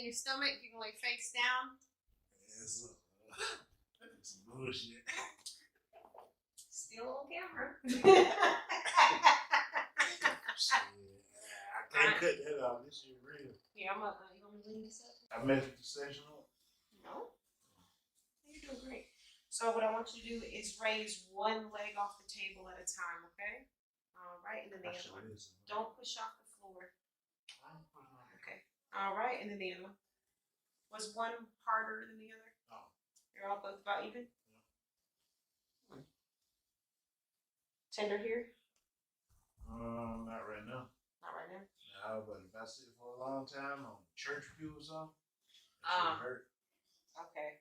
your stomach. You can lay face down. Yes, that's some bullshit. Still on camera. I can't cut that off. This is real. Here, you want me to lean this up? I measured the section up. No. You're doing great. So what I want you to do is raise one leg off the table at a time, okay? All right, and then the other one. Don't push off the floor. Okay. All right, and then the other one. Was one harder than the other? No. You're all both about even? Yeah. Tender here? Not right now. Not right now? No, but if I sit for a long time on church pew or something, it should hurt. Okay.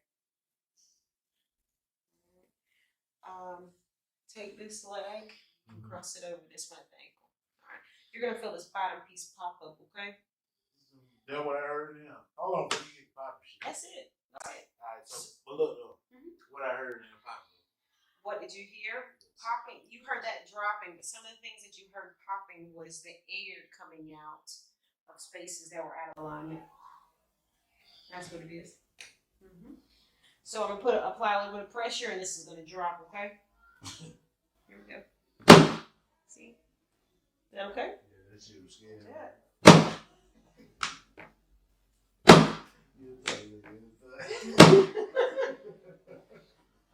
Take this leg and cross it over this one ankle. All right. You're gonna feel this bottom piece pop up, okay? That's what I heard now. Hold on, before you get popping shit. That's it. That's it. All right, so but look though, what I heard in the popping. What did you hear? Popping. You heard that dropping, but some of the things that you heard popping was the air coming out of spaces that were out of alignment. That's what it is. So I'm gonna apply a little bit of pressure, and this is gonna drop. Okay. Here we go. See? Is that okay? Yeah, that shit was scary. Yeah.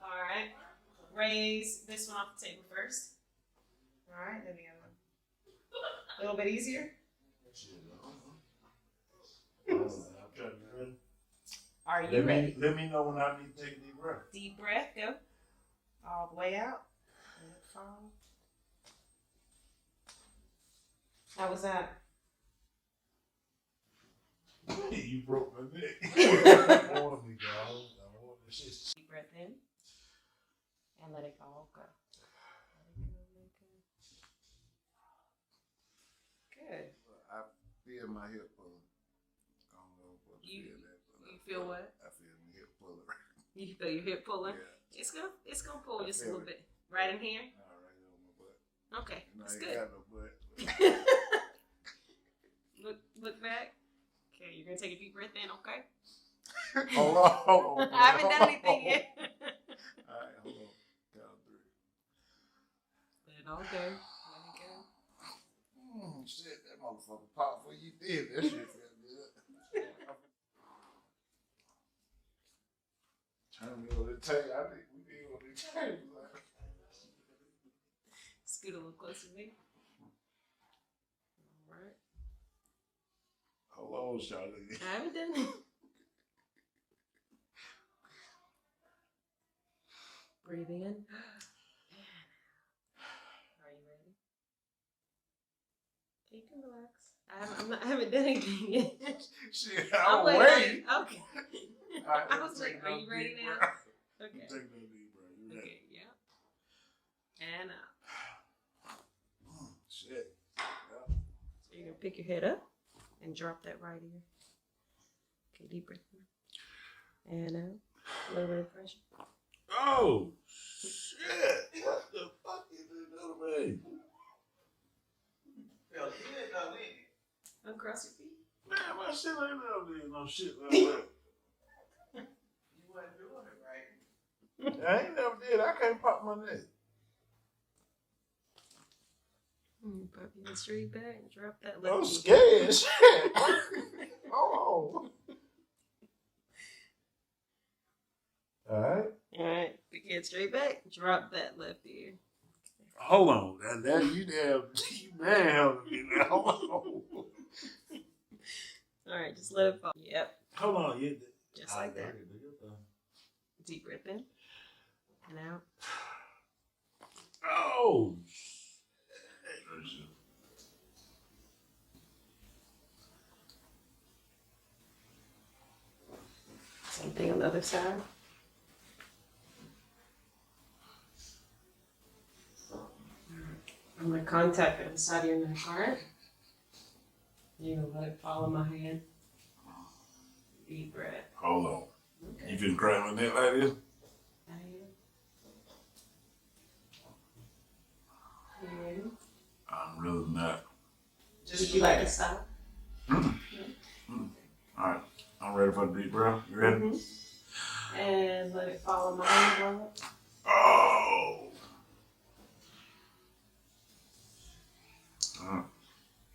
All right. Raise this one off the table first. All right, then the other one. A little bit easier. I'm trying to be ready. Are you ready? Let me know when I need to take a deep breath. Deep breath, go. All the way out. Let it fall. How was that? You broke my neck. I want me, dog. I want this shit. Deep breath in. And let it all go. Good. I feel my hip pulling. I don't know what to feel that. You feel what? I feel my hip pulling. You feel your hip pulling? Yeah. It's gonna pull just a little bit. Right in here? All right, on my butt. Okay, No, that's I good. ain't got no butt. Look back. Okay, you're gonna take a deep breath in, okay? Hold on. I haven't done anything yet. All right, hold on. Count three. Let it all go. Let it go. Shit, that motherfucker popped before you did. That shit felt good. Turn me over the table. I think we did on the table. Scoot a little closer to me. All right. Hold on, Charlie. I haven't done it. Breathe in. Are you ready? Okay, you can relax. I haven't done anything yet. Shit, I'm I'm waiting. Okay. Right, I was like, are you ready now? Okay. Take that deep breath. You ready? Okay, yeah. And up. Shit. Yeah. So you're going to pick your head up and drop that right ear. Okay, deep breath in. And out. A little bit of pressure. Oh, shit. What the fuck is this little man? Felt good though, didn't it? Uncross your feet. Man, my shit ain't never did no shit like that. You wasn't doing it right. I ain't never did. I can't pop my neck. Pop your straight back and drop that left I'm knee. scared. Shit. Hold on. All right. All right, pick your head straight back. Drop that left ear. Hold on. That you damn helping me now. Hold on. All right, just let it fall. Yep, Hold on. You, just like that. Deep breath in and out. Oh. Same thing on the other side. I'm going to contact it inside of your neck, alright? You're going to let it fall in my hand. Deep breath. Hold on. Okay. You been crying my neck like this? I am. You ready? I'm really not. Would you like to stop? All right. I'm ready for the deep breath. You ready? Mm-hmm. And let it follow my hand. Oh.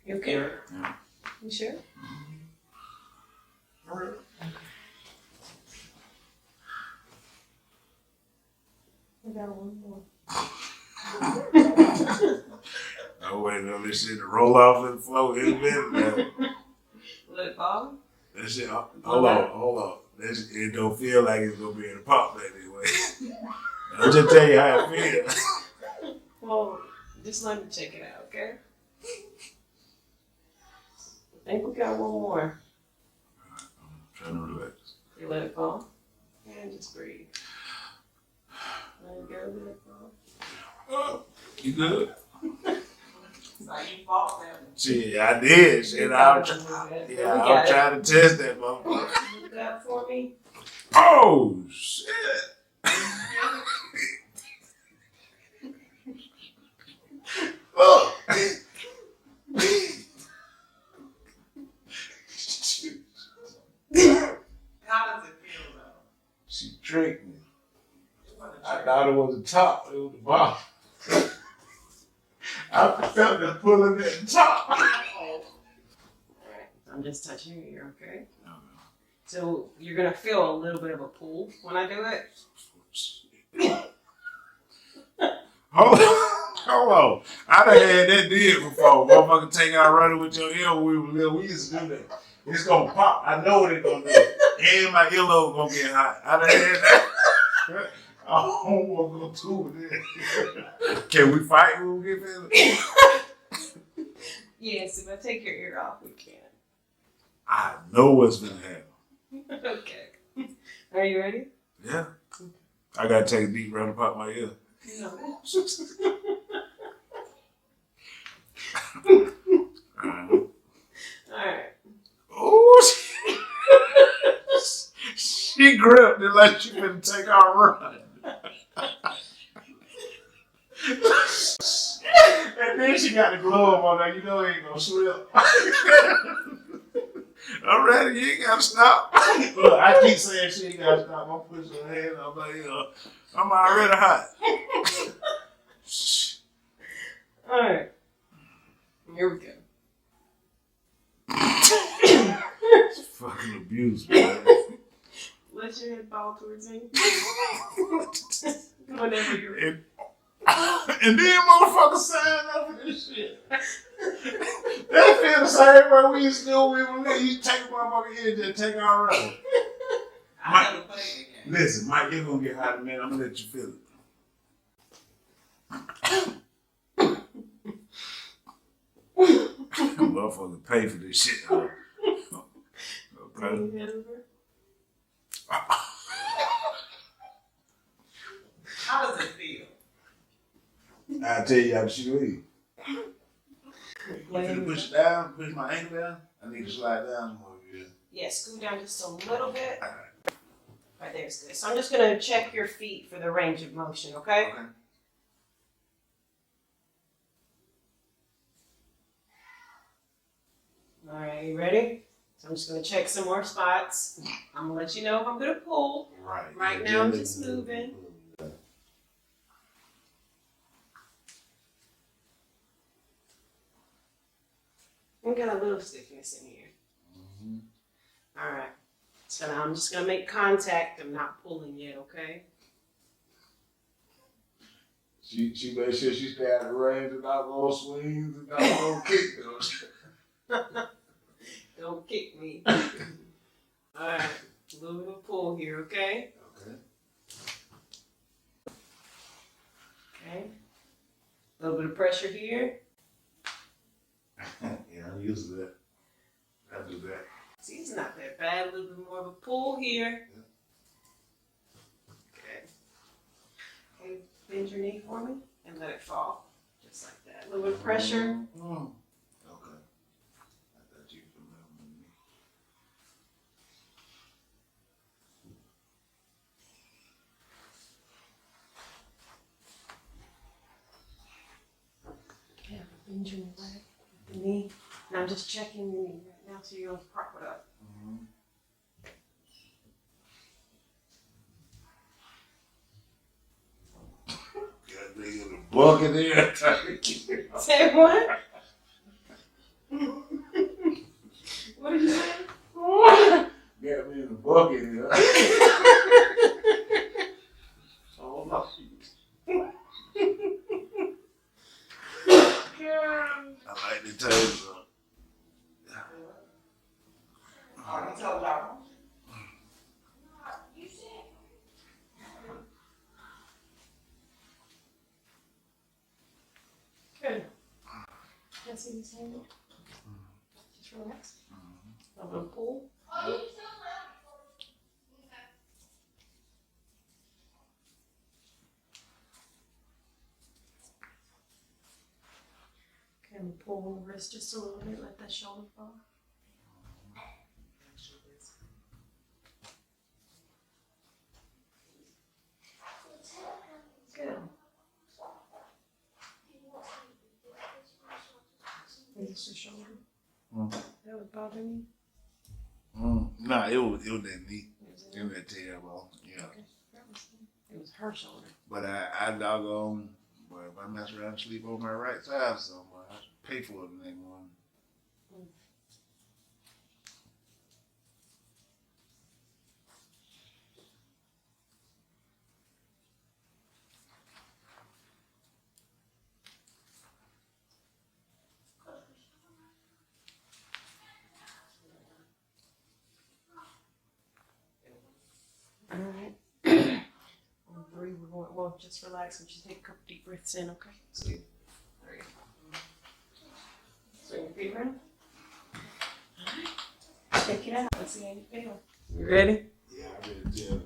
You okay? Yeah. You sure? All right. I got one more. I'm waiting on this shit to roll off and flow in a minute. Let it fall? That shit, hold on. It don't feel like it's gonna be in the pop that anyway. I'll just tell you how it feels. Well, just let me check it out, okay? I think we got one more. I'm trying to relax. You let it fall? And just breathe. Let it go, let it fall. Oh, you good? It's like you fought that one. Shit, I did. Shit, I was trying to test that motherfucker. Look up for me. Oh, shit. Look. How does it feel though? She tricked me. I thought it was the top, it was the bottom. I felt it pulling at the top. Alright, I'm just touching your ear, okay? So you're gonna feel a little bit of a pull when I do it. Hold on. I done had that did before. Motherfucker take out running with your ear when we used to do that. It's gonna pop. I know what it's gonna do. And my earlobe gonna get hot. I done had that. I don't want to go through with it. Can we fight when we get finished? Yes, if I take your ear off, we can. I know what's gonna happen. Okay. Are you ready? Yeah. I gotta take a deep breath and pop my ear. No. Alright. Oh, she gripped it like she finna take our run. And then she got the glove on there. You know it ain't gonna slip. I'm ready. You ain't gotta stop. Look, I keep saying she ain't gotta stop. I'm pushing her hand. I'm like, I'm already hot. Alright. Here we go. It's fucking abuse, man. Let your head fall towards me. Whenever you're ready. And then motherfuckers sign up for this shit. That feel the same way we used to do when we used to take a motherfucker in and just take our run. Listen, Mike, you're gonna get hot in a minute. I'm gonna let you feel it. Motherfucker pay for this shit. Huh? Okay. How does it feel? I'll tell you how she leave. You finna push it down, push my ankle down. I need to slide down more. Yeah, scoot down just a little bit. Right there's good. So I'm just gonna check your feet for the range of motion, okay? Okay. All right, you ready? So I'm just gonna check some more spots. I'm gonna let you know if I'm gonna pull. Right. Right now I'm just moving. I got a little stiffness in here. Mm-hmm. All right. So now I'm just gonna make contact. I'm not pulling yet, okay? She made sure she stayed out of the range and not gonna swings and not gonna kick. Don't kick me. All right. A little bit of pull here, okay? Okay. Okay. A little bit of pressure here. Yeah, I'm used to that. I do that. See, it's not that bad. A little bit more of a pull here. Okay. Okay, bend your knee for me and let it fall. Just like that. A little bit of pressure. Mm-hmm. Okay. I thought you could remember me. Yeah, bend your leg, the knee. Now I'm just checking your knee right now so you don't prop it up. Mm-hmm. bucket there. Say what? What did you say? Got me in the bucket here. Oh, no. I like the taste of Good. Can I see this hand? Just relax. I'm gonna pull. Can we pull the wrist just a little bit, let that shoulder fall? Good. Is this your shoulder? That was bothering you? Nah, it was that neat. It was that terrible. Yeah. Okay. It was her shoulder. But I doggone, boy, if I mess around and sleep on my right side somewhere, I should pay for it the next morning. All right. On three, we're going, well, just relax and just take a couple deep breaths in, okay? 2, 3. Swing your feet around. All right. Check it out. Let's see how you feel. You ready? Yeah, I really tell